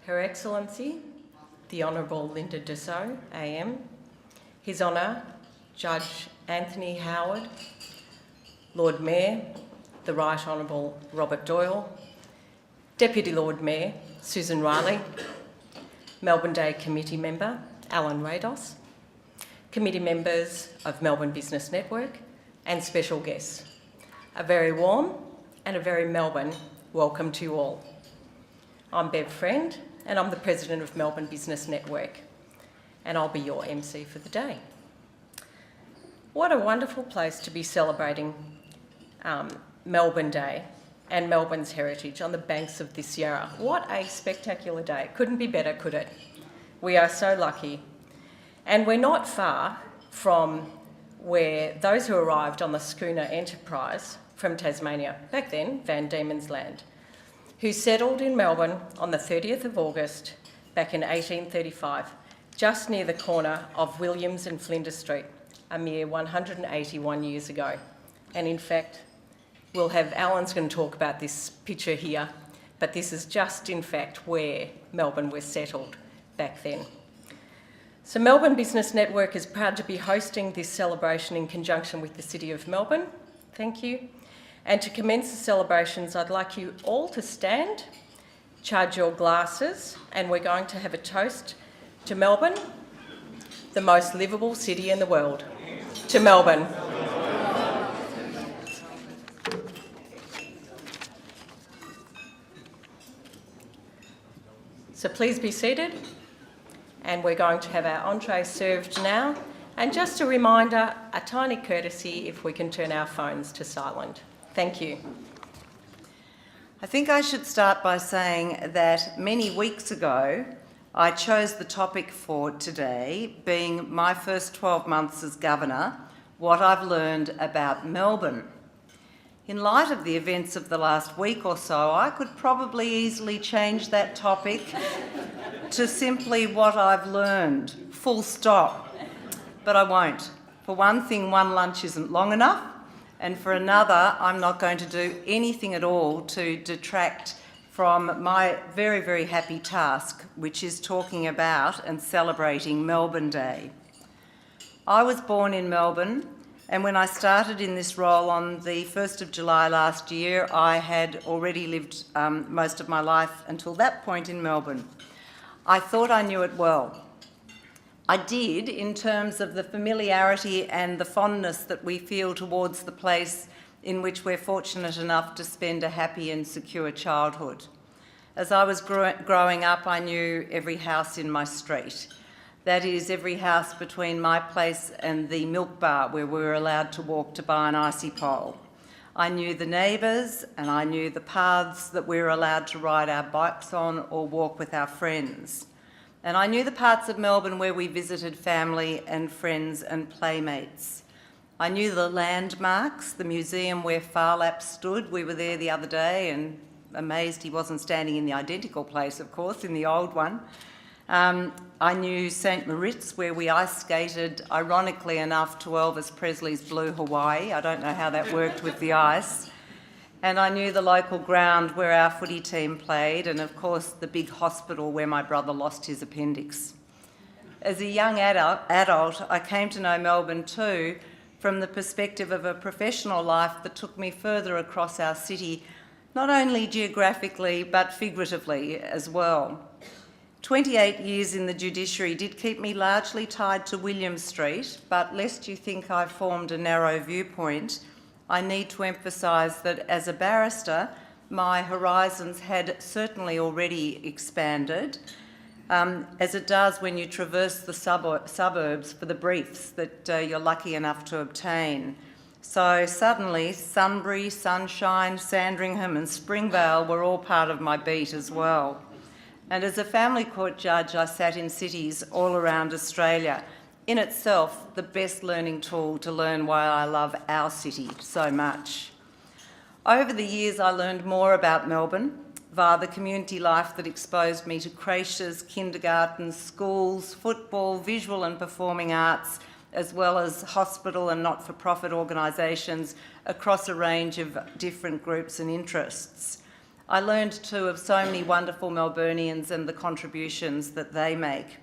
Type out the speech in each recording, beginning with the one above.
Her Excellency, the Honourable Linda Dessau, AM, His Honour, Judge Anthony Howard, Lord Mayor, the Right Honourable Robert Doyle, Deputy Lord Mayor Susan Riley, Melbourne Day Committee Member Alan Rados, committee members of Melbourne Business Network and special guests. A very warm and a very Melbourne welcome to you all. I'm Bev Friend and I'm the President of Melbourne Business Network, and I'll be your MC for the day. What a wonderful place to be celebrating Melbourne Day and Melbourne's heritage on the banks of the Yarra. What a spectacular day. Couldn't be better, could it? We are so lucky. And we're not far from where those who arrived on the schooner Enterprise from Tasmania, back then Van Diemen's Land, who settled in Melbourne on the 30th of August back in 1835, just near the corner of Williams and Flinders Street, a mere 181 years ago. And in fact, Alan's going to talk about this picture here, but this is just in fact where Melbourne was settled back then. So Melbourne Business Network is proud to be hosting this celebration in conjunction with the City of Melbourne. Thank you. And to commence the celebrations, I'd like you all to stand, charge your glasses, and we're going to have a toast to Melbourne, the most livable city in the world. To Melbourne. So please be seated, and we're going to have our entree served now. And just a reminder, a tiny courtesy if we can turn our phones to silent. Thank you. I think I should start by saying that many weeks ago, I chose the topic for today, being my first 12 months as Governor, what I've learned about Melbourne. In light of the events of the last week or so, I could probably easily change that topic to simply what I've learned, full stop. But I won't. For one thing, one lunch isn't long enough, and for another, I'm not going to do anything at all to detract from my very, very happy task, which is talking about and celebrating Melbourne Day. I was born in Melbourne, and when I started in this role on the 1st of July last year, I had already lived most of my life until that point in Melbourne. I thought I knew it well. I did, in terms of the familiarity and the fondness that we feel towards the place in which we're fortunate enough to spend a happy and secure childhood. As I was growing up, I knew every house in my street. That is, every house between my place and the milk bar where we were allowed to walk to buy an icy pole. I knew the neighbours, and I knew the paths that we were allowed to ride our bikes on or walk with our friends. And I knew the parts of Melbourne where we visited family and friends and playmates. I knew the landmarks, the museum where Farlap stood. We were there the other day and amazed he wasn't standing in the identical place, of course, in the old one. I knew St Moritz, where we ice skated, ironically enough, to Elvis Presley's Blue Hawaii. I don't know how that worked with the ice. And I knew the local ground where our footy team played, and of course the big hospital where my brother lost his appendix. As a young adult, I came to know Melbourne too from the perspective of a professional life that took me further across our city, not only geographically but figuratively as well. 28 years in the judiciary did keep me largely tied to William Street, but lest you think I formed a narrow viewpoint, I need to emphasise that as a barrister, my horizons had certainly already expanded, as it does when you traverse the suburbs for the briefs that you're lucky enough to obtain. So suddenly, Sunbury, Sunshine, Sandringham and Springvale were all part of my beat as well. And as a family court judge, I sat in cities all around Australia, in itself the best learning tool to learn why I love our city so much. Over the years, I learned more about Melbourne via the community life that exposed me to creches, kindergartens, schools, football, visual and performing arts, as well as hospital and not-for-profit organisations across a range of different groups and interests. I learned too of so many wonderful Melburnians and the contributions that they make.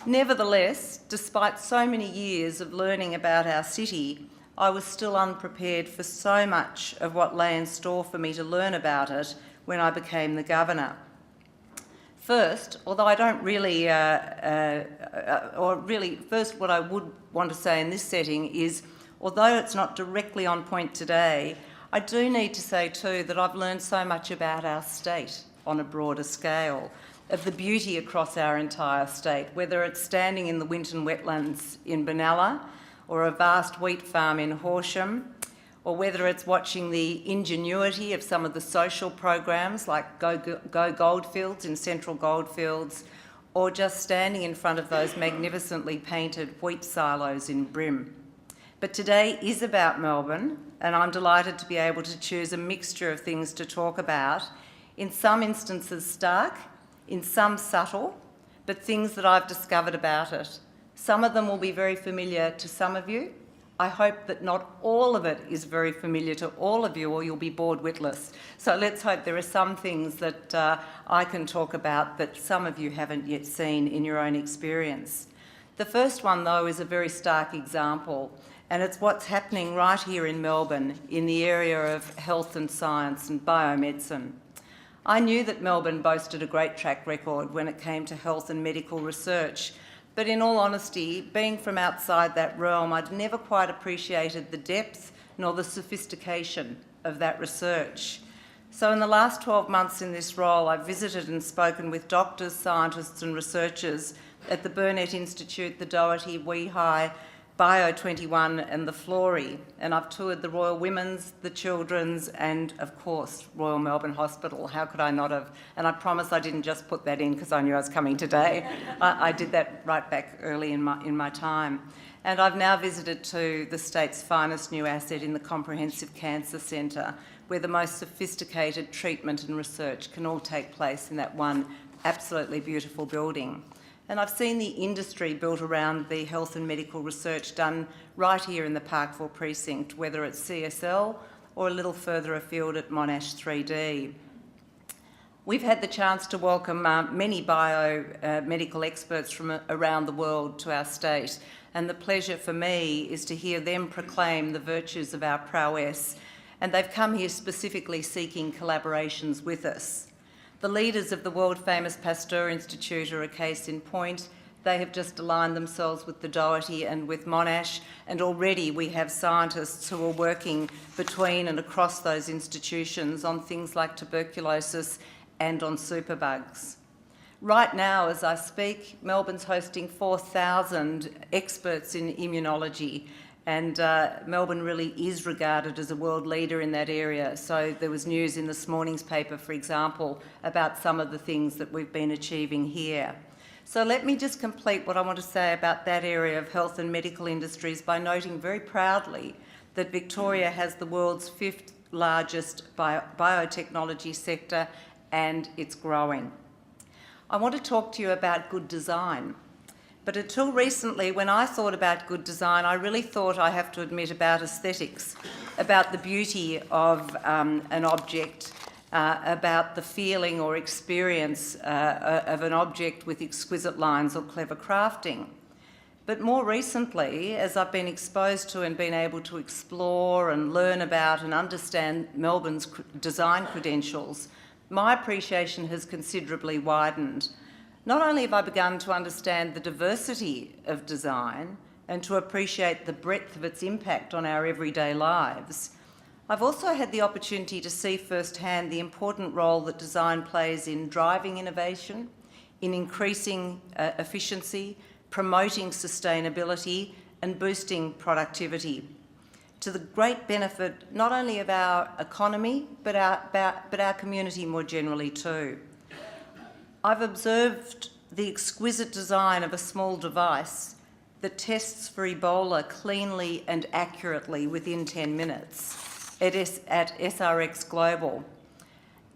Nevertheless, despite so many years of learning about our city, I was still unprepared for so much of what lay in store for me to learn about it when I became the Governor. First, although I don't really, first what I would want to say in this setting is, although it's not directly on point today, I do need to say too that I've learned so much about our state on a broader scale, of the beauty across our entire state, whether it's standing in the Winton wetlands in Benalla or a vast wheat farm in Horsham, or whether it's watching the ingenuity of some of the social programs like Go Goldfields in Central Goldfields, or just standing in front of those magnificently painted wheat silos in Brim. But today is about Melbourne, and I'm delighted to be able to choose a mixture of things to talk about, in some instances stark, in some subtle, but things that I've discovered about it. Some of them will be very familiar to some of you. I hope that not all of it is very familiar to all of you, or you'll be bored witless. So let's hope there are some things that I can talk about that some of you haven't yet seen in your own experience. The first one, though, is a very stark example, and it's what's happening right here in Melbourne in the area of health and science and biomedicine. I knew that Melbourne boasted a great track record when it came to health and medical research, but in all honesty, being from outside that realm, I'd never quite appreciated the depth nor the sophistication of that research. So in the last 12 months in this role, I've visited and spoken with doctors, scientists and researchers at the Burnett Institute, the Doherty, WeHi, Bio21 and the Florey, and I've toured the Royal Women's, the Children's and, of course, Royal Melbourne Hospital. How could I not have? And I promise I didn't just put that in because I knew I was coming today. I did that right back early in my time. And I've now visited to the state's finest new asset in the Comprehensive Cancer Centre, where the most sophisticated treatment and research can all take place in that one absolutely beautiful building. And I've seen the industry built around the health and medical research done right here in the Parkville precinct, whether it's CSL or a little further afield at Monash 3D. We've had the chance to welcome many biomedical experts from around the world to our state, and the pleasure for me is to hear them proclaim the virtues of our prowess, and they've come here specifically seeking collaborations with us. The leaders of the world-famous Pasteur Institute are a case in point. They have just aligned themselves with the Doherty and with Monash, and already we have scientists who are working between and across those institutions on things like tuberculosis and on superbugs. Right now, as I speak, Melbourne's hosting 4,000 experts in immunology, and Melbourne really is regarded as a world leader in that area. So there was news in this morning's paper, for example, about some of the things that we've been achieving here. So let me just complete what I want to say about that area of health and medical industries by noting very proudly that Victoria has the world's 5th largest biotechnology sector, and it's growing. I want to talk to you about good design. But until recently, when I thought about good design, I really thought, I have to admit, about aesthetics, about the beauty of an object, about the feeling or experience of an object with exquisite lines or clever crafting. But more recently, as I've been exposed to and been able to explore and learn about and understand Melbourne's design credentials, my appreciation has considerably widened. Not only have I begun to understand the diversity of design and to appreciate the breadth of its impact on our everyday lives, I've also had the opportunity to see firsthand the important role that design plays in driving innovation, in increasing efficiency, promoting sustainability and boosting productivity, to the great benefit not only of our economy but our community more generally too. I've observed the exquisite design of a small device that tests for Ebola cleanly and accurately within 10 minutes at SRX Global.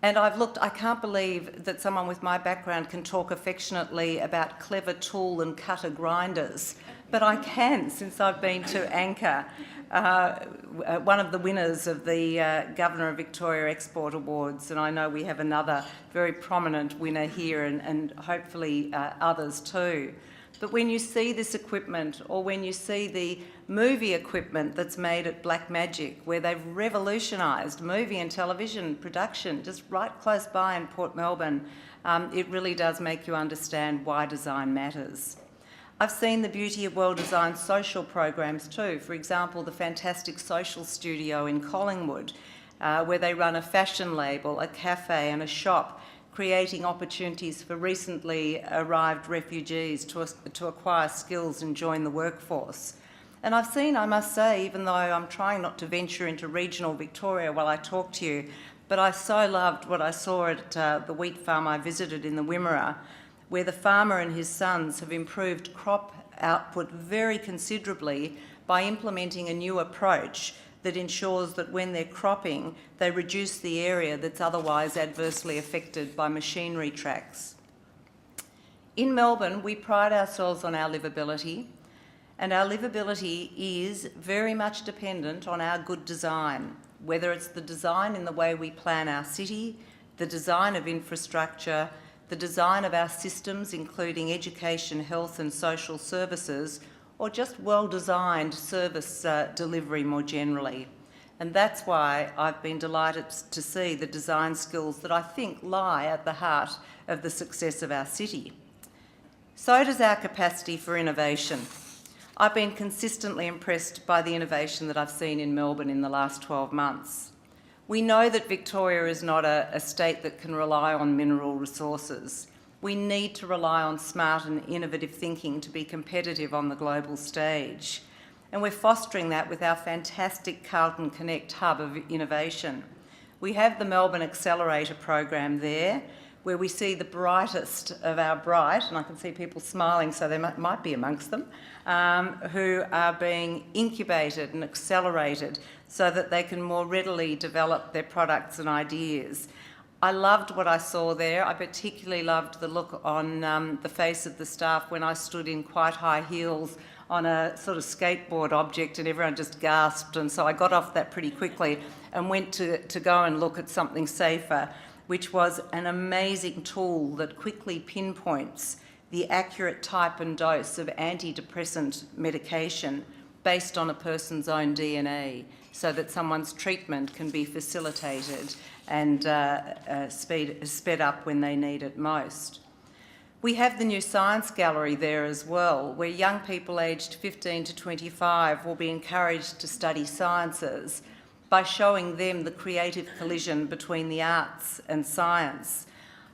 And I've looked, I can't believe that someone with my background can talk affectionately about clever tool and cutter grinders, but I can since I've been to Anchor, one of the winners of the Governor of Victoria Export Awards, and I know we have another very prominent winner here and hopefully others too. But when you see this equipment, or when you see the movie equipment that's made at Blackmagic, where they've revolutionised movie and television production just right close by in Port Melbourne, it really does make you understand why design matters. I've seen the beauty of well-designed social programs too. For example, the fantastic social studio in Collingwood, where they run a fashion label, a cafe and a shop, creating opportunities for recently arrived refugees to acquire skills and join the workforce. And I've seen, I must say, even though I'm trying not to venture into regional Victoria while I talk to you, but I so loved what I saw at the wheat farm I visited in the Wimmera, where the farmer and his sons have improved crop output very considerably by implementing a new approach that ensures that when they're cropping, they reduce the area that's otherwise adversely affected by machinery tracks. In Melbourne, we pride ourselves on our livability, and our livability is very much dependent on our good design, whether it's the design in the way we plan our city, the design of infrastructure, the design of our systems, including education, health and social services, or just well-designed service delivery more generally. And that's why I've been delighted to see the design skills that I think lie at the heart of the success of our city. So does our capacity for innovation. I've been consistently impressed by the innovation that I've seen in Melbourne in the last 12 months. We know that Victoria is not a state that can rely on mineral resources. We need to rely on smart and innovative thinking to be competitive on the global stage. And we're fostering that with our fantastic Carlton Connect hub of innovation. We have the Melbourne Accelerator program there, where we see the brightest of our bright, and I can see people smiling, so they might be amongst them, who are being incubated and accelerated so that they can more readily develop their products and ideas. I loved what I saw there. I particularly loved the look on the face of the staff when I stood in quite high heels on a sort of skateboard object and everyone just gasped, and so I got off that pretty quickly and went to go and look at something safer, which was an amazing tool that quickly pinpoints the accurate type and dose of antidepressant medication based on a person's own DNA, so that someone's treatment can be facilitated and sped up when they need it most. We have the new science gallery there as well, where young people aged 15 to 25 will be encouraged to study sciences by showing them the creative collision between the arts and science.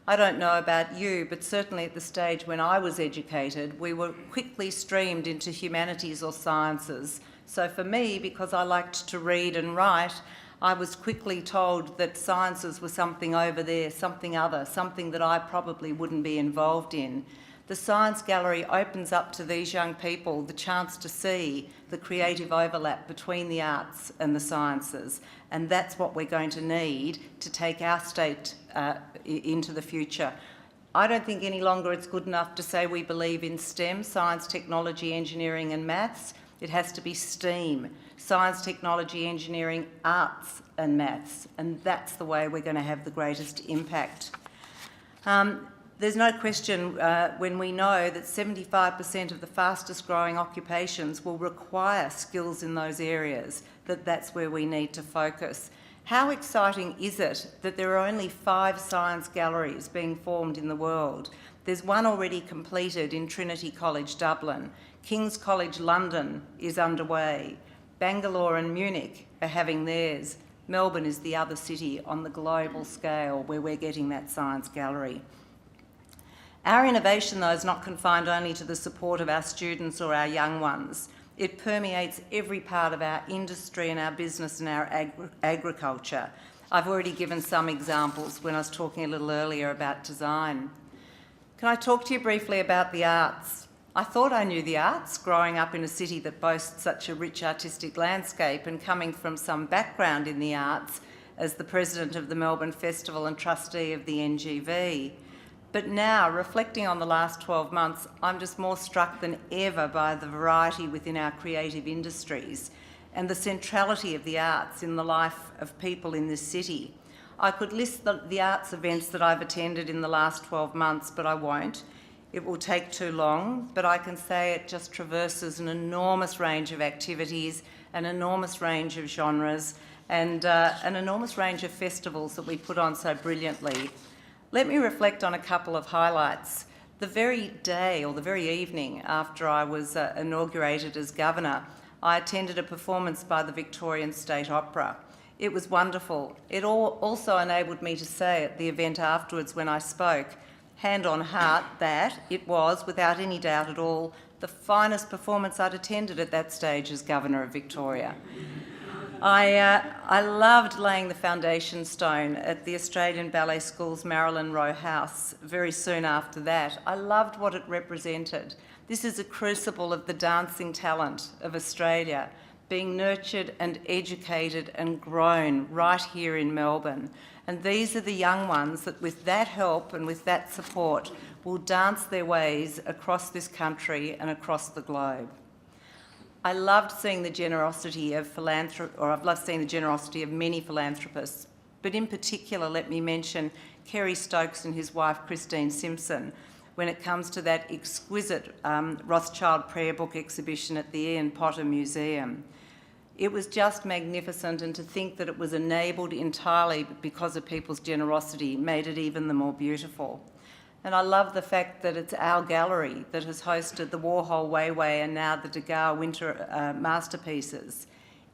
I don't know about you, but certainly at the stage when I was educated, we were quickly streamed into humanities or sciences. So for me, because I liked to read and write, I was quickly told that sciences were something over there, something other, something that I probably wouldn't be involved in. The Science Gallery opens up to these young people the chance to see the creative overlap between the arts and the sciences, and that's what we're going to need to take our state into the future. I don't think any longer it's good enough to say we believe in STEM, science, technology, engineering and maths. It has to be STEAM, science, technology, engineering, arts and maths, and that's the way we're going to have the greatest impact. There's no question when we know that 75% of the fastest growing occupations will require skills in those areas, that's where we need to focus. How exciting is it that there are only 5 science galleries being formed in the world? There's one already completed in Trinity College, Dublin. King's College, London is underway. Bangalore and Munich are having theirs. Melbourne is the other city on the global scale where we're getting that science gallery. Our innovation, though, is not confined only to the support of our students or our young ones. It permeates every part of our industry and our business and our agriculture. I've already given some examples when I was talking a little earlier about design. Can I talk to you briefly about the arts? I thought I knew the arts, growing up in a city that boasts such a rich artistic landscape and coming from some background in the arts as the president of the Melbourne Festival and trustee of the NGV. But now, reflecting on the last 12 months, I'm just more struck than ever by the variety within our creative industries and the centrality of the arts in the life of people in this city. I could list the arts events that I've attended in the last 12 months, but I won't. It will take too long, but I can say it just traverses an enormous range of activities, an enormous range of genres, and an enormous range of festivals that we put on so brilliantly. Let me reflect on a couple of highlights. The very day or the very evening after I was inaugurated as Governor, I attended a performance by the Victorian State Opera. It was wonderful. It also enabled me to say at the event afterwards when I spoke, hand on heart, that it was, without any doubt at all, the finest performance I'd attended at that stage as Governor of Victoria. I loved laying the foundation stone at the Australian Ballet School's Marilyn Rowe House very soon after that. I loved what it represented. This is a crucible of the dancing talent of Australia, being nurtured and educated and grown right here in Melbourne. And these are the young ones that with that help and with that support will dance their ways across this country and across the globe. I loved seeing the generosity of I've loved seeing the generosity of many philanthropists, but in particular let me mention Kerry Stokes and his wife Christine Simpson when it comes to that exquisite Rothschild prayer book exhibition at the Ian Potter Museum. It was just magnificent, and to think that it was enabled entirely because of people's generosity made it even the more beautiful. And I love the fact that it's our gallery that has hosted the Warhol Weiwei and now the Degas Winter masterpieces.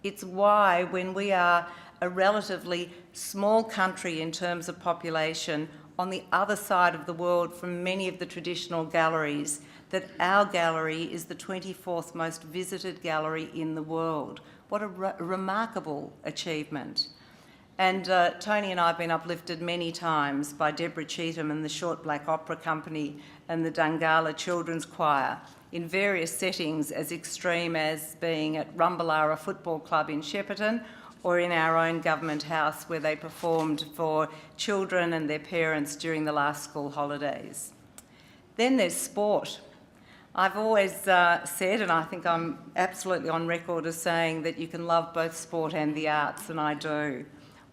It's why, when we are a relatively small country in terms of population, on the other side of the world from many of the traditional galleries, that our gallery is the 24th most visited gallery in the world. What a remarkable achievement. And Tony and I have been uplifted many times by Deborah Cheetham and the Short Black Opera Company and the Dungala Children's Choir in various settings, as extreme as being at Rumballara Football Club in Shepparton or in our own government house where they performed for children and their parents during the last school holidays. Then there's sport. I've always said, and I think I'm absolutely on record as saying, that you can love both sport and the arts, and I do.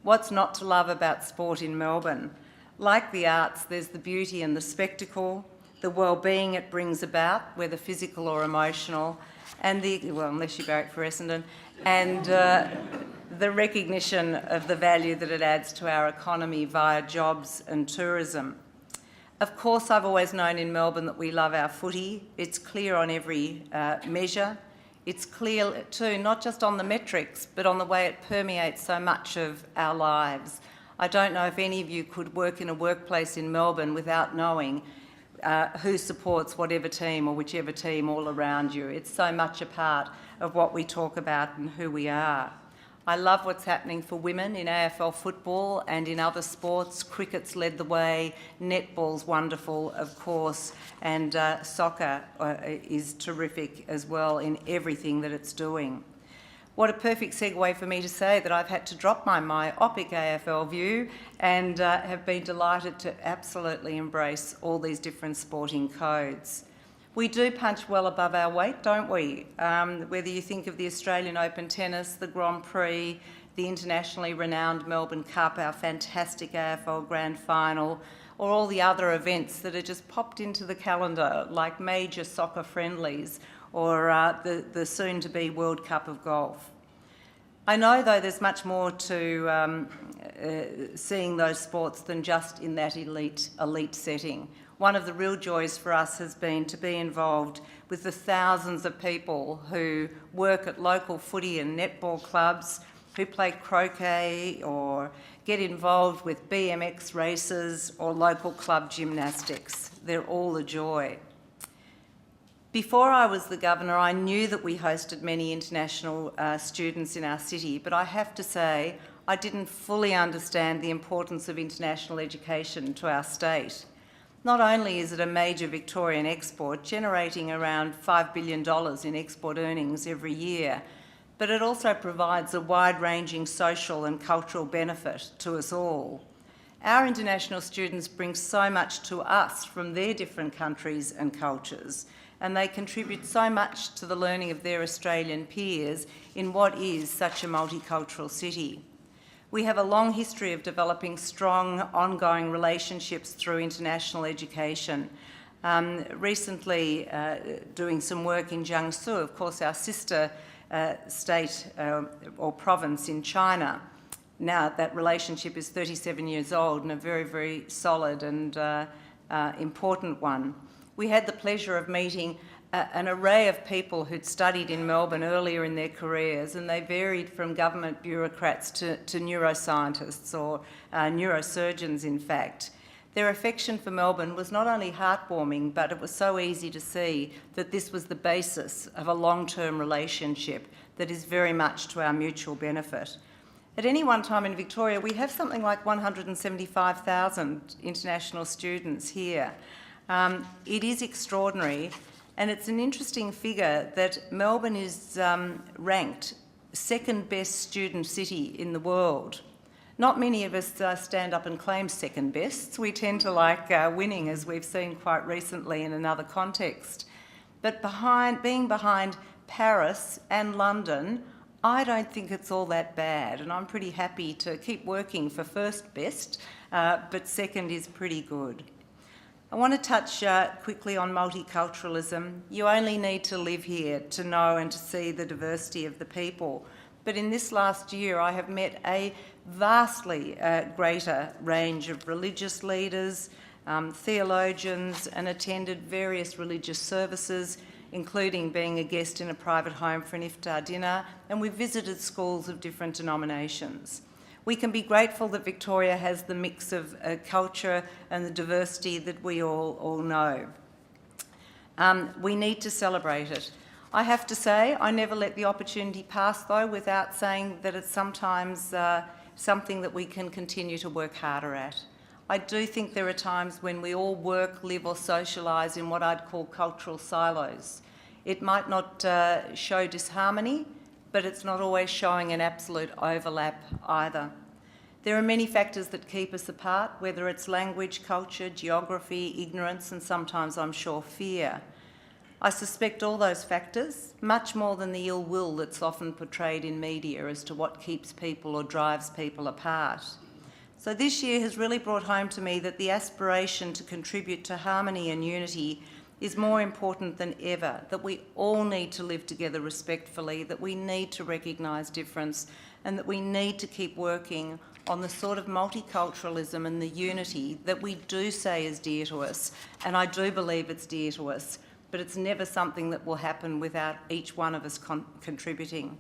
What's not to love about sport in Melbourne? Like the arts, there's the beauty and the spectacle, the well-being it brings about, whether physical or emotional, and unless you barrack for Essendon, and the recognition of the value that it adds to our economy via jobs and tourism. Of course, I've always known in Melbourne that we love our footy. It's clear on every measure. It's clear too, not just on the metrics, but on the way it permeates so much of our lives. I don't know if any of you could work in a workplace in Melbourne without knowing who supports whatever team or whichever team all around you. It's so much a part of what we talk about and who we are. I love what's happening for women in AFL football and in other sports. Cricket's led the way, netball's wonderful, of course, and soccer is terrific as well in everything that it's doing. What a perfect segue for me to say that I've had to drop my myopic AFL view and have been delighted to absolutely embrace all these different sporting codes. We do punch well above our weight, don't we? Whether you think of the Australian Open Tennis, the Grand Prix, the internationally renowned Melbourne Cup, our fantastic AFL Grand Final, or all the other events that are just popped into the calendar, like major soccer friendlies, or the soon-to-be World Cup of Golf. I know, though, there's much more to seeing those sports than just in that elite setting. One of the real joys for us has been to be involved with the thousands of people who work at local footy and netball clubs, who play croquet or get involved with BMX races or local club gymnastics. They're all a joy. Before I was the Governor, I knew that we hosted many international students in our city, but I have to say I didn't fully understand the importance of international education to our state. Not only is it a major Victorian export, generating around $5 billion in export earnings every year, but it also provides a wide-ranging social and cultural benefit to us all. Our international students bring so much to us from their different countries and cultures, and they contribute so much to the learning of their Australian peers in what is such a multicultural city. We have a long history of developing strong, ongoing relationships through international education. Recently, doing some work in Jiangsu, of course, our sister state or province in China. Now that relationship is 37 years old and a very, very solid and important one. We had the pleasure of meeting an array of people who'd studied in Melbourne earlier in their careers, and they varied from government bureaucrats to neuroscientists or neurosurgeons, in fact. Their affection for Melbourne was not only heartwarming, but it was so easy to see that this was the basis of a long-term relationship that is very much to our mutual benefit. At any one time in Victoria, we have something like 175,000 international students here. It is extraordinary, and it's an interesting figure that Melbourne is ranked second best student city in the world. Not many of us stand up and claim second bests. We tend to like winning, as we've seen quite recently in another context. But being behind Paris and London, I don't think it's all that bad, and I'm pretty happy to keep working for first best, but second is pretty good. I want to touch quickly on multiculturalism. You only need to live here to know and to see the diversity of the people. But in this last year, I have met a vastly greater range of religious leaders, theologians, and attended various religious services, including being a guest in a private home for an iftar dinner, and we visited schools of different denominations. We can be grateful that Victoria has the mix of culture and the diversity that we all know. We need to celebrate it. I have to say, I never let the opportunity pass, though, without saying that it's sometimes something that we can continue to work harder at. I do think there are times when we all work, live or socialise in what I'd call cultural silos. It might not show disharmony, but it's not always showing an absolute overlap either. There are many factors that keep us apart, whether it's language, culture, geography, ignorance, and sometimes, I'm sure, fear. I suspect all those factors, much more than the ill will that's often portrayed in media as to what keeps people or drives people apart. So this year has really brought home to me that the aspiration to contribute to harmony and unity is more important than ever, that we all need to live together respectfully, that we need to recognise difference, and that we need to keep working on the sort of multiculturalism and the unity that we do say is dear to us, and I do believe it's dear to us, but it's never something that will happen without each one of us contributing.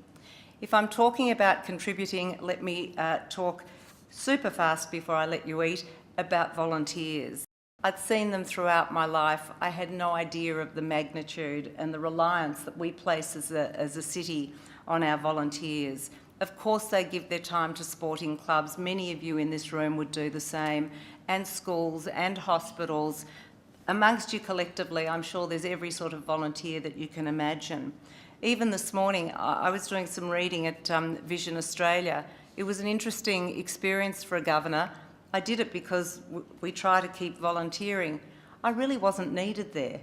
If I'm talking about contributing, let me talk super fast before I let you eat about volunteers. I'd seen them throughout my life. I had no idea of the magnitude and the reliance that we place as a city on our volunteers. Of course, they give their time to sporting clubs. Many of you in this room would do the same, and schools and hospitals. Amongst you collectively, I'm sure there's every sort of volunteer that you can imagine. Even this morning, I was doing some reading at Vision Australia. It was an interesting experience for a governor. I did it because we try to keep volunteering. I really wasn't needed there.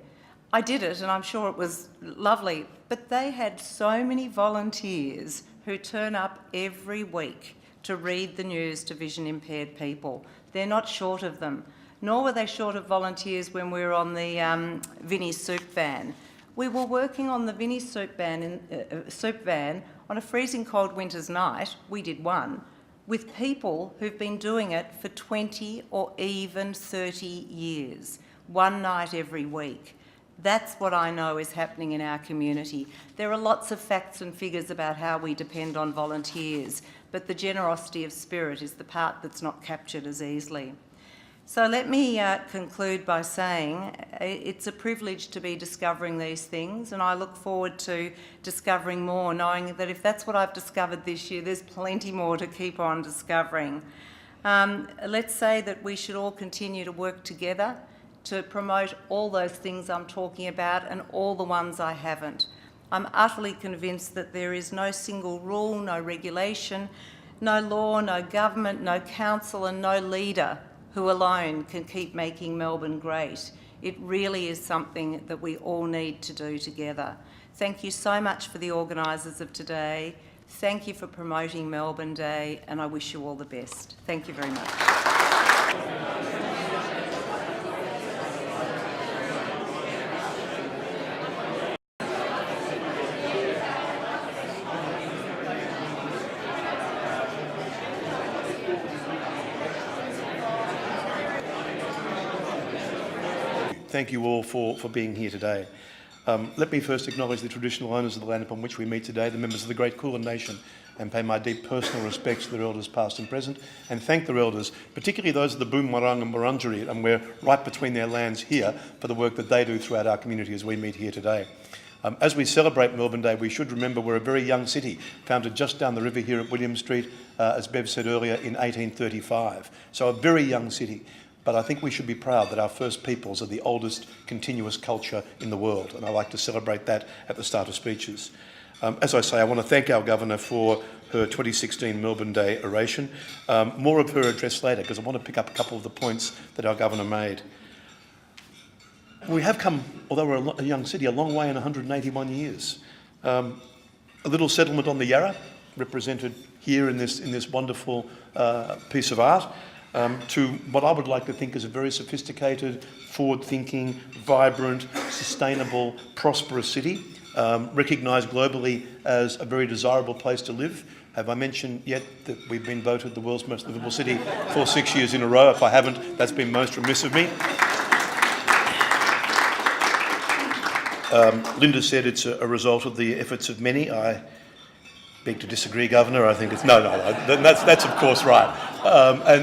I did it, and I'm sure it was lovely, but they had so many volunteers who turn up every week to read the news to vision impaired people. They're not short of them. Nor were they short of volunteers when we were on the Vinnie soup van. We were working on the Vinnie soup van on a freezing cold winter's night, we did one, with people who've been doing it for 20 or even 30 years, one night every week. That's what I know is happening in our community. There are lots of facts and figures about how we depend on volunteers, but the generosity of spirit is the part that's not captured as easily. So let me conclude by saying it's a privilege to be discovering these things, and I look forward to discovering more, knowing that if that's what I've discovered this year, there's plenty more to keep on discovering. Let's say that we should all continue to work together to promote all those things I'm talking about and all the ones I haven't. I'm utterly convinced that there is no single rule, no regulation, no law, no government, no council and no leader who alone can keep making Melbourne great. It really is something that we all need to do together. Thank you so much for the organisers of today. Thank you for promoting Melbourne Day, and I wish you all the best. Thank you very much. Thank you all for being here today. Let me first acknowledge the traditional owners of the land upon which we meet today, the members of the great Kulin Nation, and pay my deep personal respects to their elders past and present, and thank their elders, particularly those of the Boonwurrung and Wurundjeri, and we're right between their lands here, for the work that they do throughout our community as we meet here today. As we celebrate Melbourne Day, we should remember we're a very young city, founded just down the river here at William Street, as Bev said earlier, in 1835. So a very young city. But I think we should be proud that our First Peoples are the oldest continuous culture in the world, and I like to celebrate that at the start of speeches. As I say, I want to thank our Governor for her 2016 Melbourne Day Oration. More of her address later, because I want to pick up a couple of the points that our Governor made. We have come, although we're a young city, a long way in 181 years. A little settlement on the Yarra, represented here in this wonderful piece of art, to what I would like to think is a very sophisticated, forward-thinking, vibrant, sustainable, prosperous city, recognised globally as a very desirable place to live. Have I mentioned yet that we've been voted the world's most livable city for 6 years in a row? If I haven't, that's been most remiss of me. Linda said it's a result of the efforts of many. I beg to disagree, Governor. I think it's no. That's of course right,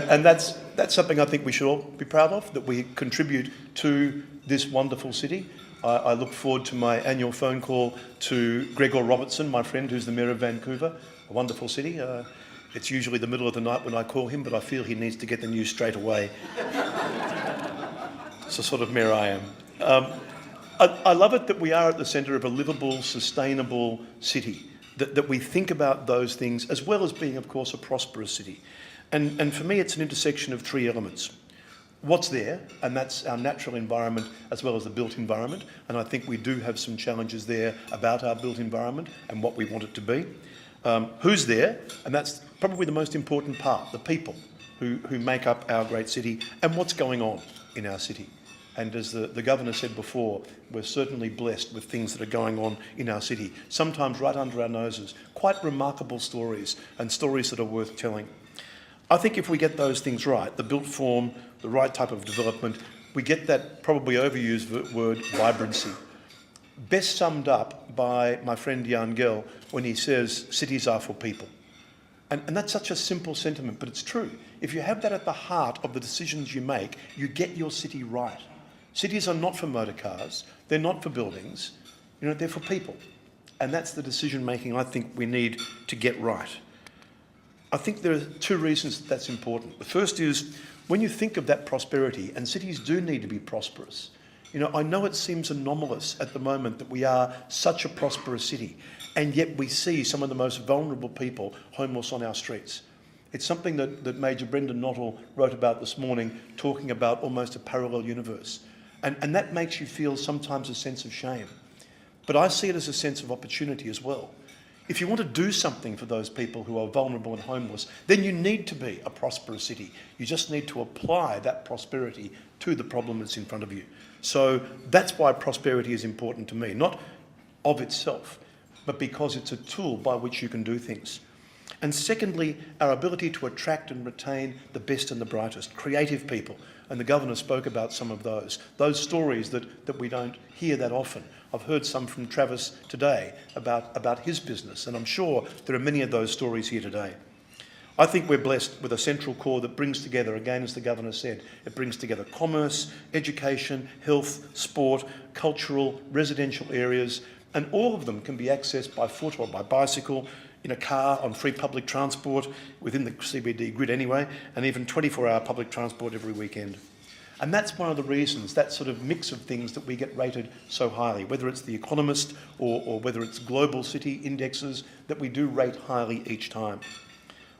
and that's something I think we should all be proud of, that we contribute to this wonderful city. I look forward to my annual phone call to Gregor Robertson, my friend, who's the Mayor of Vancouver, a wonderful city. It's usually the middle of the night when I call him, but I feel he needs to get the news straight away. It's the sort of mayor I am. I love it that we are at the centre of a livable, sustainable city. That we think about those things, as well as being, of course, a prosperous city. And for me, it's an intersection of three elements. What's there, and that's our natural environment as well as the built environment, and I think we do have some challenges there about our built environment and what we want it to be. Who's there, and that's probably the most important part, the people who make up our great city, and what's going on in our city. And as the Governor said before, we're certainly blessed with things that are going on in our city, sometimes right under our noses, quite remarkable stories, and stories that are worth telling. I think if we get those things right, the built form, the right type of development, we get that probably overused word, vibrancy. Best summed up by my friend Jan Gell when he says, cities are for people. And that's such a simple sentiment, but it's true. If you have that at the heart of the decisions you make, you get your city right. Cities are not for motor cars, they're not for buildings, they're for people. And that's the decision making I think we need to get right. I think there are two reasons that's important. The first is, when you think of that prosperity, and cities do need to be prosperous, I know it seems anomalous at the moment that we are such a prosperous city, and yet we see some of the most vulnerable people homeless on our streets. It's something that Major Brendan Nottle wrote about this morning, talking about almost a parallel universe. And that makes you feel sometimes a sense of shame. But I see it as a sense of opportunity as well. If you want to do something for those people who are vulnerable and homeless, then you need to be a prosperous city. You just need to apply that prosperity to the problem that's in front of you. So that's why prosperity is important to me, not of itself, but because it's a tool by which you can do things. And secondly, our ability to attract and retain the best and the brightest, creative people. And the Governor spoke about some of those stories that we don't hear that often. I've heard some from Travis today about his business, and I'm sure there are many of those stories here today. I think we're blessed with a central core that brings together, again, as the Governor said, it brings together commerce, education, health, sport, cultural, residential areas, and all of them can be accessed by foot or by bicycle, in a car, on free public transport, within the CBD grid anyway, and even 24-hour public transport every weekend. And that's one of the reasons, that sort of mix of things, that we get rated so highly, whether it's The Economist or whether it's global city indexes, that we do rate highly each time.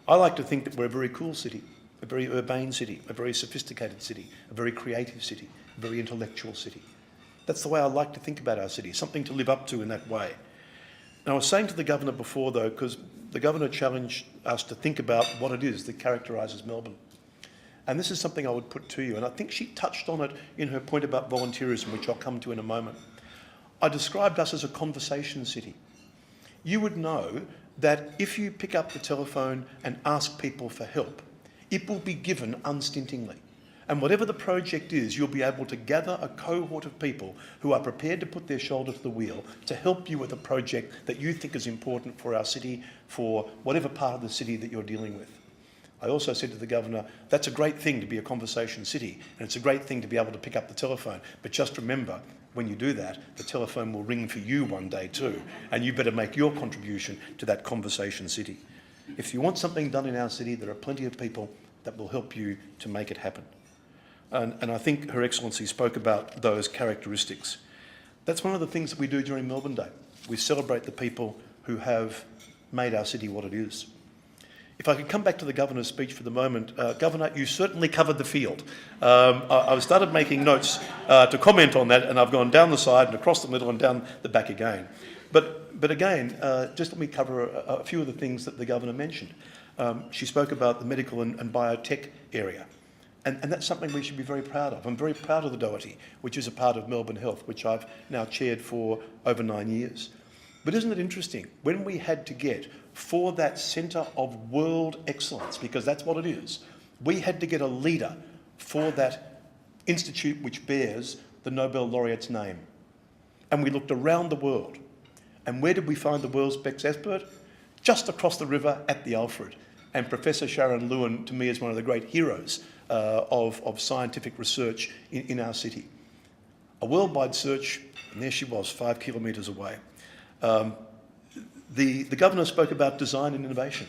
I like to think that we're a very cool city. a very urbane city, a very sophisticated city, a very creative city, a very intellectual city. That's the way I like to think about our city, something to live up to in that way. And I was saying to the Governor before, though, because the Governor challenged us to think about what it is that characterises Melbourne. And this is something I would put to you, and I think she touched on it in her point about volunteerism, which I'll come to in a moment. I described us as a conversation city. You would know that if you pick up the telephone and ask people for help, it will be given unstintingly. And whatever the project is, you'll be able to gather a cohort of people who are prepared to put their shoulder to the wheel to help you with a project that you think is important for our city, for whatever part of the city that you're dealing with. I also said to the Governor, that's a great thing to be a conversation city, and it's a great thing to be able to pick up the telephone. But just remember, when you do that, the telephone will ring for you one day too, and you better make your contribution to that conversation city. If you want something done in our city, there are plenty of people that will help you to make it happen. And I think Her Excellency spoke about those characteristics. That's one of the things that we do during Melbourne Day. We celebrate the people who have made our city what it is. If I could come back to the Governor's speech for the moment, Governor, you certainly covered the field. I've started making notes to comment on that, and I've gone down the side and across the middle and down the back again. But again, just let me cover a few of the things that the Governor mentioned. She spoke about the medical and biotech area. And that's something we should be very proud of. I'm very proud of the Doherty, which is a part of Melbourne Health, which I've now chaired for over 9 years. But isn't it interesting, when we had to get for that centre of world excellence, because that's what it is, we had to get a leader for that institute which bears the Nobel laureate's name. And we looked around the world. And where did we find the world's best expert? Just across the river at the Alfred. And Professor Sharon Lewin, to me, is one of the great heroes of scientific research in our city. A worldwide search, and there she was, 5 kilometres away. The Governor spoke about design and innovation,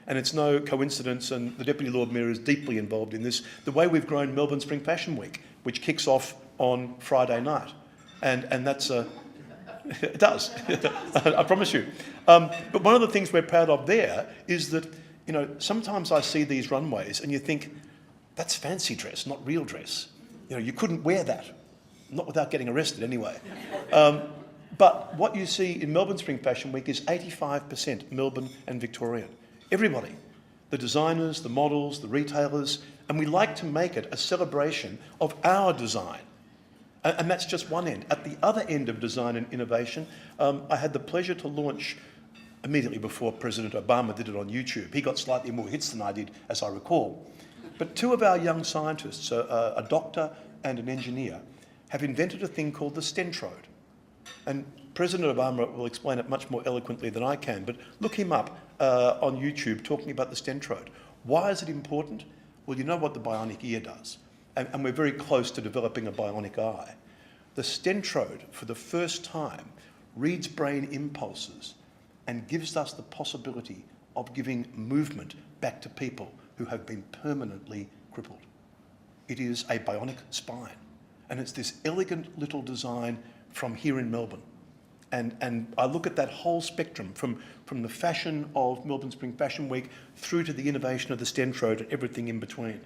and it's no coincidence, and the Deputy Lord Mayor is deeply involved in this, the way we've grown Melbourne Spring Fashion Week, which kicks off on Friday night. And that's a... It does, I promise you. But one of the things we're proud of there is that, you know, sometimes I see these runways and you think, that's fancy dress, not real dress. You know, you couldn't wear that, not without getting arrested anyway. But what you see in Melbourne Spring Fashion Week is 85% Melbourne and Victorian. Everybody, the designers, the models, the retailers, and we like to make it a celebration of our design. And that's just one end. At the other end of design and innovation, I had the pleasure to launch immediately before President Obama did it on YouTube. He got slightly more hits than I did, as I recall. But two of our young scientists, a doctor and an engineer, have invented a thing called the stentrode. And President Obama will explain it much more eloquently than I can, but look him up on YouTube talking about the stentrode. Why is it important? Well, you know what the bionic ear does, and we're very close to developing a bionic eye. The stentrode, for the first time, reads brain impulses and gives us the possibility of giving movement back to people who have been permanently crippled. It is a bionic spine, and it's this elegant little design from here in Melbourne. And I look at that whole spectrum, from the fashion of Melbourne Spring Fashion Week through to the innovation of the stentrode and everything in between.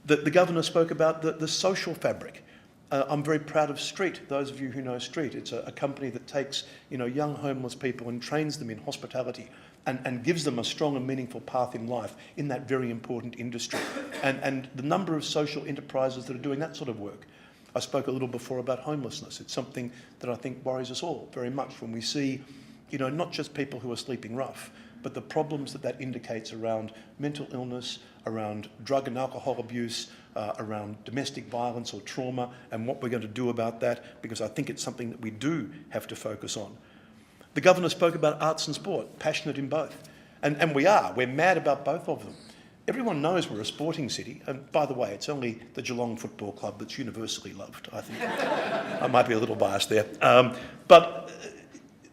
The Governor spoke about the social fabric. I'm very proud of Street, those of you who know Street. It's a company that takes, you know, young homeless people and trains them in hospitality and gives them a strong and meaningful path in life in that very important industry. And the number of social enterprises that are doing that sort of work. I spoke a little before about homelessness. It's something that I think worries us all very much when we see, you know, not just people who are sleeping rough, but the problems that indicates around mental illness, around drug and alcohol abuse, around domestic violence or trauma, and what we're going to do about that, because I think it's something that we do have to focus on. The Governor spoke about arts and sport, passionate in both. And we're mad about both of them. Everyone knows we're a sporting city, and by the way, it's only the Geelong Football Club that's universally loved, I think. I might be a little biased there. But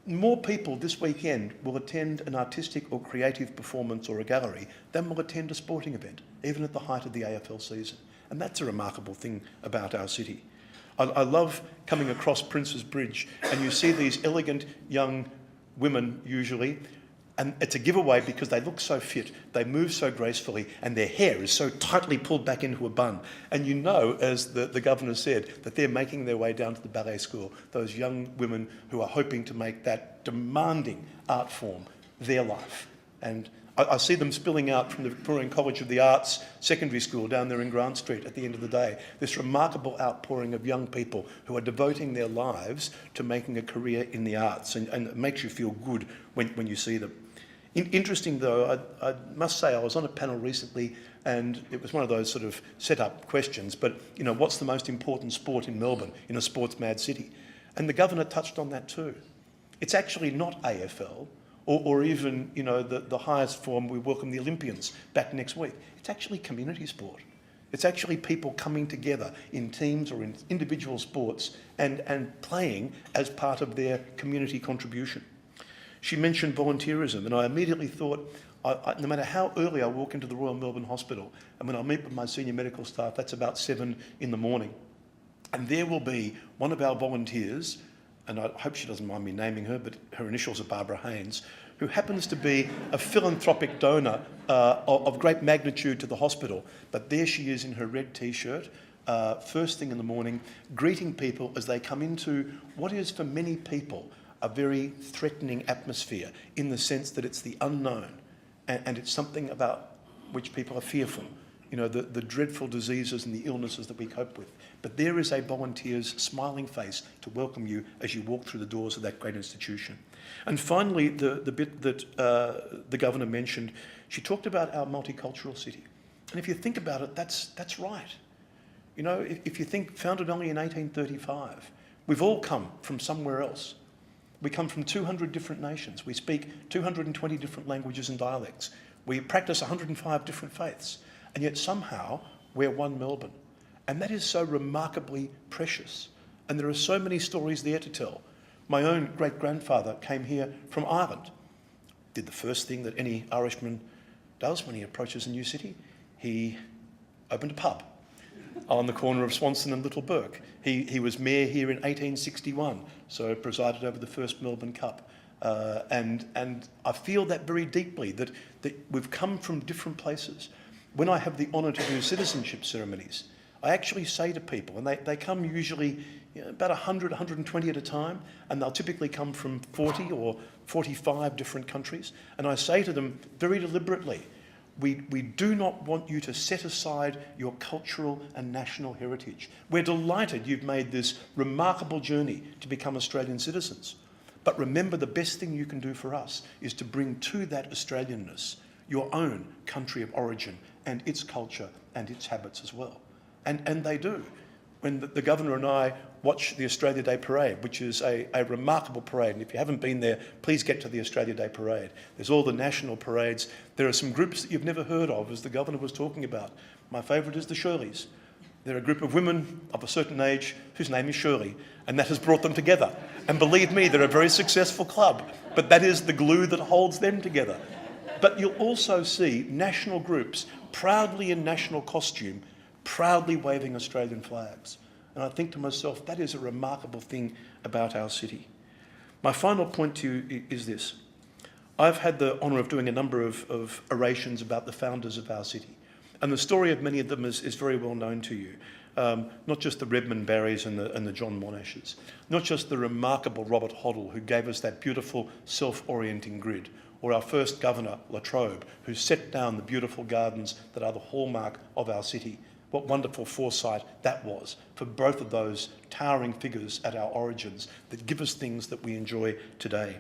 more people this weekend will attend an artistic or creative performance or a gallery than will attend a sporting event, even at the height of the AFL season. And that's a remarkable thing about our city. I love coming across Prince's Bridge, and you see these elegant young women, usually, And it's a giveaway because they look so fit, they move so gracefully, and their hair is so tightly pulled back into a bun. And you know, as the governor said, that they're making their way down to the ballet school, those young women who are hoping to make that demanding art form their life. And I see them spilling out from the Victorian College of the Arts secondary school down there in Grant Street at the end of the day. This remarkable outpouring of young people who are devoting their lives to making a career in the arts, and it makes you feel good when you see them. Interesting though, I must say I was on a panel recently and it was one of those sort of set-up questions, but you know, what's the most important sport in Melbourne, in a sports-mad city? And the governor touched on that too. It's actually not AFL, or even, you know, the highest form. We welcome the Olympians back next week. It's actually community sport. It's actually people coming together in teams or in individual sports and playing as part of their community contribution. She mentioned volunteerism, and I immediately thought, no matter how early I walk into the Royal Melbourne Hospital, and when I meet with my senior medical staff, that's about 7 in the morning, and there will be one of our volunteers, and I hope she doesn't mind me naming her, but her initials are Barbara Haynes, who happens to be a philanthropic donor of great magnitude to the hospital. But there she is in her red T-shirt, first thing in the morning, greeting people as they come into what is for many people a very threatening atmosphere, in the sense that it's the unknown and it's something about which people are fearful. You know, the dreadful diseases and the illnesses that we cope with. But there is a volunteer's smiling face to welcome you as you walk through the doors of that great institution. And finally, the bit that the governor mentioned, she talked about our multicultural city. And if you think about it, that's right. You know, if you think, founded only in 1835, we've all come from somewhere else. We come from 200 different nations. We speak 220 different languages and dialects. We practice 105 different faiths. And yet somehow we're one Melbourne. And that is so remarkably precious. And there are so many stories there to tell. My own great-grandfather came here from Ireland. Did the first thing that any Irishman does when he approaches a new city. He opened a pub on the corner of Swanson and Little Bourke. He was mayor here in 1861, so presided over the first Melbourne Cup. And I feel that very deeply, that we've come from different places. When I have the honour to do citizenship ceremonies, I actually say to people, and they come usually, you know, about 100, 120 at a time, and they'll typically come from 40 or 45 different countries, and I say to them very deliberately, we do not want you to set aside your cultural and national heritage. We're delighted you've made this remarkable journey to become Australian citizens. But remember, the best thing you can do for us is to bring to that Australianness your own country of origin and its culture and its habits as well. And they do. When the governor and I watch the Australia Day Parade, which is a remarkable parade, and if you haven't been there, please get to the Australia Day Parade. There's all the national parades. There are some groups that you've never heard of, as the governor was talking about. My favourite is the Shirleys. They're a group of women of a certain age whose name is Shirley, and that has brought them together. And believe me, they're a very successful club, but that is the glue that holds them together. But you'll also see national groups proudly in national costume, proudly waving Australian flags. And I think to myself, that is a remarkable thing about our city. My final point to you is this. I've had the honour of doing a number of orations about the founders of our city. And the story of many of them is very well known to you. Not just the Redmond Barrys and the John Monashes, not just the remarkable Robert Hoddle, who gave us that beautiful self-orienting grid, or our first governor, Latrobe, who set down the beautiful gardens that are the hallmark of our city. What wonderful foresight that was for both of those towering figures at our origins that give us things that we enjoy today.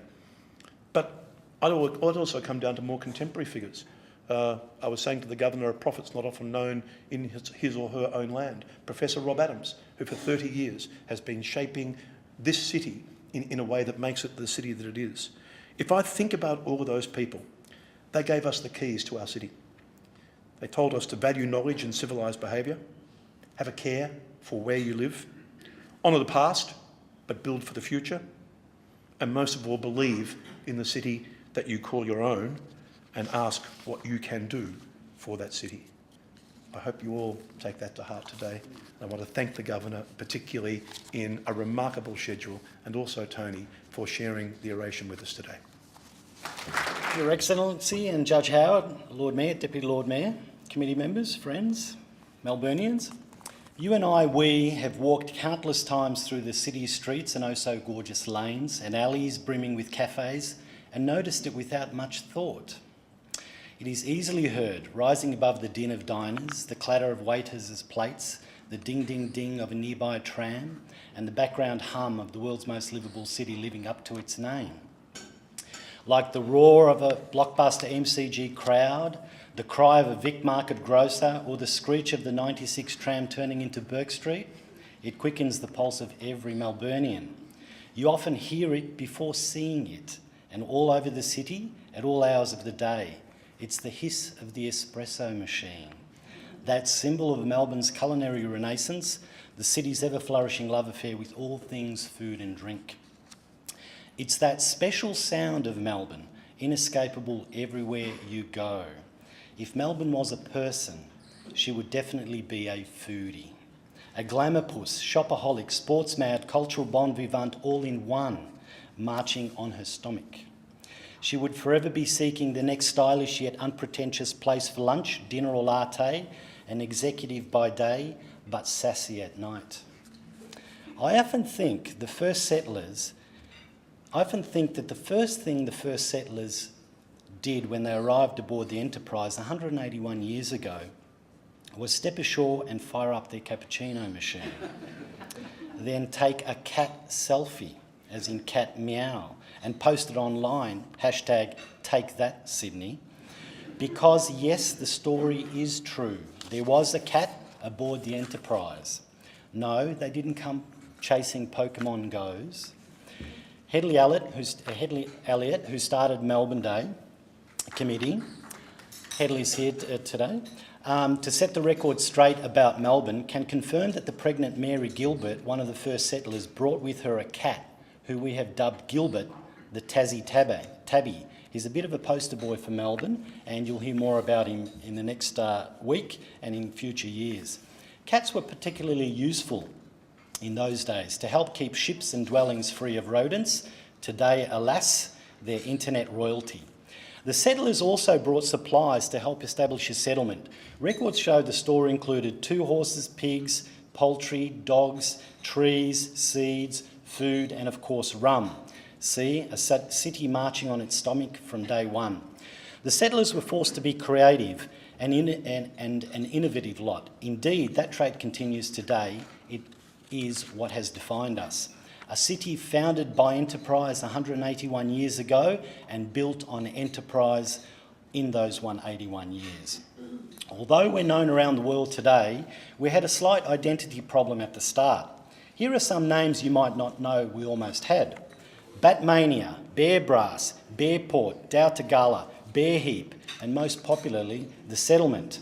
But I'd also come down to more contemporary figures. I was saying to the governor, a prophet's not often known in his or her own land. Professor Rob Adams, who for 30 years has been shaping this city in a way that makes it the city that it is. If I think about all of those people, they gave us the keys to our city. They told us to value knowledge and civilised behaviour, have a care for where you live, honour the past, but build for the future, and most of all, believe in the city that you call your own and ask what you can do for that city. I hope you all take that to heart today. I want to thank the Governor, particularly in a remarkable schedule, and also Tony for sharing the oration with us today. Your Excellency and Judge Howard, Lord Mayor, Deputy Lord Mayor, committee members, friends, Melburnians. You and I, we have walked countless times through the city's streets and oh so gorgeous lanes and alleys brimming with cafes and noticed it without much thought. It is easily heard, rising above the din of diners, the clatter of waiters' plates, the ding-ding-ding of a nearby tram, and the background hum of the world's most livable city living up to its name. Like the roar of a blockbuster MCG crowd, the cry of a Vic Market grocer, or the screech of the 96 tram turning into Burke Street, it quickens the pulse of every Melburnian. You often hear it before seeing it, and all over the city, at all hours of the day. It's the hiss of the espresso machine, that symbol of Melbourne's culinary renaissance, the city's ever-flourishing love affair with all things food and drink. It's that special sound of Melbourne, inescapable everywhere you go. If Melbourne was a person, she would definitely be a foodie. A glamour puss, shopaholic, sports mad, cultural bon vivant, all in one, marching on her stomach. She would forever be seeking the next stylish yet unpretentious place for lunch, dinner or latte, an executive by day, but sassy at night. I often think that the first settlers did when they arrived aboard the Enterprise 181 years ago was step ashore and fire up their cappuccino machine. Then take a cat selfie, as in cat meow, and post it online, hashtag take that Sydney. Because yes, the story is true. There was a cat aboard the Enterprise. No, they didn't come chasing Pokemon Goes. Hedley Elliott, who started Melbourne Day Committee, Hedley's here today, to set the record straight about Melbourne, can confirm that the pregnant Mary Gilbert, one of the first settlers, brought with her a cat who we have dubbed Gilbert, the Tassie Tabby. He's a bit of a poster boy for Melbourne, and you'll hear more about him in the next week and in future years. Cats were particularly useful in those days to help keep ships and dwellings free of rodents. Today, alas, they're internet royalty. The settlers also brought supplies to help establish a settlement. Records show the store included 2 horses, pigs, poultry, dogs, trees, seeds, food, and of course rum. See, a city marching on its stomach from day one. The settlers were forced to be creative and an innovative lot. Indeed, that trait continues today. It is what has defined us. A city founded by enterprise 181 years ago and built on enterprise in those 181 years. Although we're known around the world today, we had a slight identity problem at the start. Here are some names you might not know we almost had. Batmania, Bear Brass, Bearport, Doutagala, Bear Heap, and most popularly, the settlement.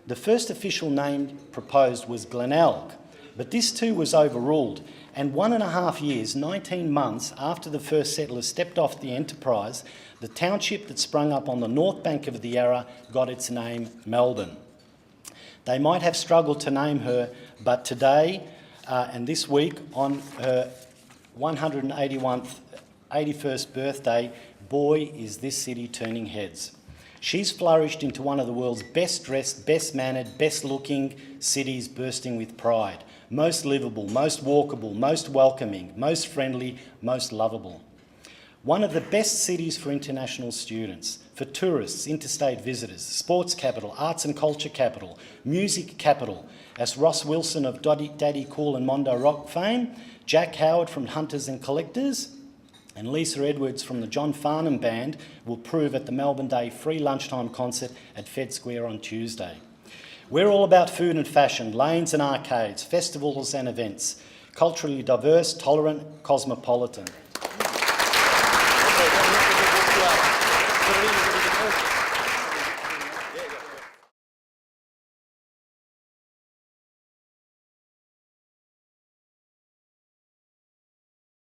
The first official name proposed was Glenelg, but this too was overruled, and 1.5 years, 19 months after the first settlers stepped off the Enterprise, the township that sprung up on the north bank of the Yarra got its name Melbourne. They might have struggled to name her, but today and this week on her 181st birthday, boy is this city turning heads. She's flourished into one of the world's best dressed, best mannered, best looking cities, bursting with pride. Most livable, most walkable, most welcoming, most friendly, most lovable. One of the best cities for international students, for tourists, interstate visitors, sports capital, arts and culture capital, music capital, as Ross Wilson of Daddy Cool and Mondo Rock fame, Jack Howard from Hunters and Collectors, and Lisa Edwards from the John Farnham Band will prove at the Melbourne Day free lunchtime concert at Fed Square on Tuesday. We're all about food and fashion, lanes and arcades, festivals and events, culturally diverse, tolerant, cosmopolitan.